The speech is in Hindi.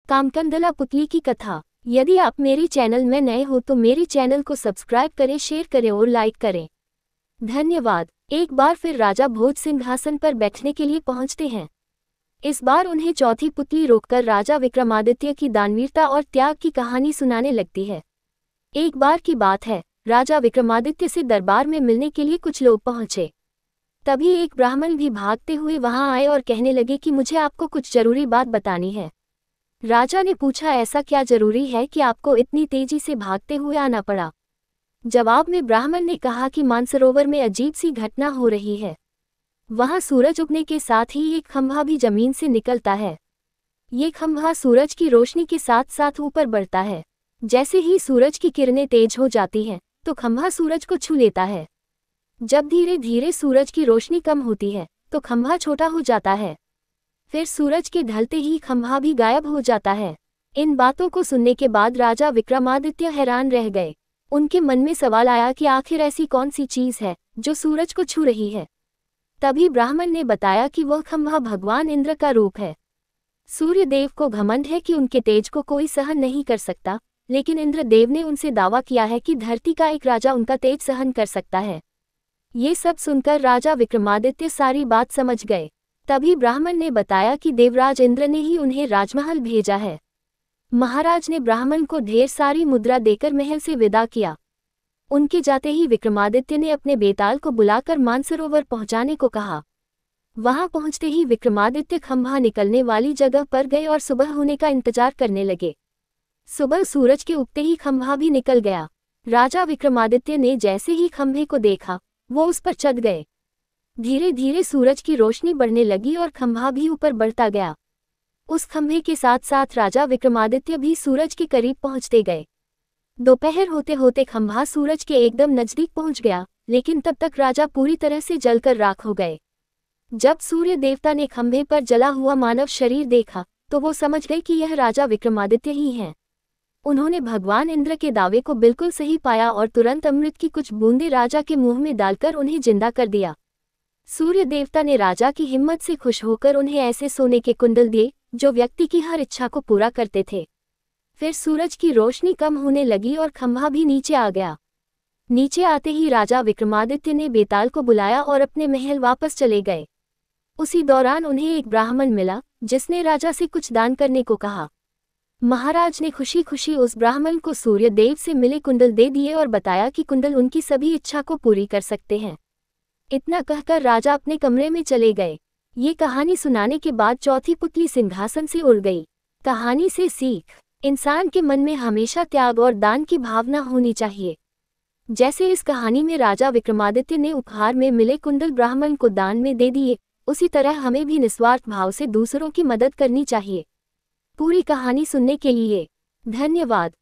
कामकंदला पुतली की कथा। यदि आप मेरे चैनल में नए हो तो मेरे चैनल को सब्सक्राइब करें, शेयर करें और लाइक करें। धन्यवाद। एक बार फिर राजा भोज सिंहासन पर बैठने के लिए पहुंचते हैं। इस बार उन्हें चौथी पुतली रोककर राजा विक्रमादित्य की दानवीरता और त्याग की कहानी सुनाने लगती है। एक बार की बात है, राजा विक्रमादित्य से दरबार में मिलने के लिए कुछ लोग पहुंचे। तभी एक ब्राह्मण भी भागते हुए वहां आए और कहने लगे कि मुझे आपको कुछ जरूरी बात बतानी है। राजा ने पूछा, ऐसा क्या जरूरी है कि आपको इतनी तेजी से भागते हुए आना पड़ा? जवाब में ब्राह्मण ने कहा कि मानसरोवर में अजीब सी घटना हो रही है। वहां सूरज उगने के साथ ही एक खंभा भी जमीन से निकलता है। ये खंभा सूरज की रोशनी के साथ साथ ऊपर बढ़ता है। जैसे ही सूरज की किरणें तेज हो जाती हैं तो खंभा सूरज को छू लेता है। जब धीरे धीरे सूरज की रोशनी कम होती है तो खंभा छोटा हो जाता है। फिर सूरज के ढलते ही खंभा भी गायब हो जाता है। इन बातों को सुनने के बाद राजा विक्रमादित्य हैरान रह गए। उनके मन में सवाल आया कि आखिर ऐसी कौन सी चीज है जो सूरज को छू रही है। तभी ब्राह्मण ने बताया कि वह खंभा भगवान इंद्र का रूप है। सूर्य देव को घमंड है कि उनके तेज को कोई सहन नहीं कर सकता, लेकिन इंद्र देव ने उनसे दावा किया है कि धरती का एक राजा उनका तेज सहन कर सकता है। ये सब सुनकर राजा विक्रमादित्य सारी बात समझ गए। तभी ब्राह्मण ने बताया कि देवराज इंद्र ने ही उन्हें राजमहल भेजा है। महाराज ने ब्राह्मण को ढेर सारी मुद्रा देकर महल से विदा किया। उनके जाते ही विक्रमादित्य ने अपने बेताल को बुलाकर मानसरोवर पहुंचाने को कहा। वहां पहुंचते ही विक्रमादित्य खंभा निकलने वाली जगह पर गए और सुबह होने का इंतजार करने लगे। सुबह सूरज के उगते ही खंभा भी निकल गया। राजा विक्रमादित्य ने जैसे ही खंभे को देखा वो उस पर चढ़ गए। धीरे धीरे सूरज की रोशनी बढ़ने लगी और खंभा भी ऊपर बढ़ता गया। उस खंभे के साथ साथ राजा विक्रमादित्य भी सूरज के करीब पहुंचते गए। दोपहर होते होते खंभा सूरज के एकदम नजदीक पहुंच गया, लेकिन तब तक राजा पूरी तरह से जलकर राख हो गए। जब सूर्य देवता ने खंभे पर जला हुआ मानव शरीर देखा तो वो समझ गए कि यह राजा विक्रमादित्य ही हैं। उन्होंने भगवान इंद्र के दावे को बिल्कुल सही पाया और तुरंत अमृत की कुछ बूंदें राजा के मुंह में डालकर उन्हें जिंदा कर दिया। सूर्य देवता ने राजा की हिम्मत से खुश होकर उन्हें ऐसे सोने के कुंडल दिए जो व्यक्ति की हर इच्छा को पूरा करते थे। फिर सूरज की रोशनी कम होने लगी और खंभा भी नीचे आ गया। नीचे आते ही राजा विक्रमादित्य ने बेताल को बुलाया और अपने महल वापस चले गए। उसी दौरान उन्हें एक ब्राह्मण मिला जिसने राजा से कुछ दान करने को कहा। महाराज ने खुशी खुशी उस ब्राह्मण को सूर्य देव से मिले कुंडल दे दिए और बताया कि कुंडल उनकी सभी इच्छा को पूरी कर सकते हैं। इतना कहकर राजा अपने कमरे में चले गए। ये कहानी सुनाने के बाद चौथी पुतली सिंहासन से उड़ गई। कहानी से सीख, इंसान के मन में हमेशा त्याग और दान की भावना होनी चाहिए। जैसे इस कहानी में राजा विक्रमादित्य ने उपहार में मिले कुंडल ब्राह्मण को दान में दे दिए, उसी तरह हमें भी निस्वार्थ भाव से दूसरों की मदद करनी चाहिए। पूरी कहानी सुनने के लिए धन्यवाद।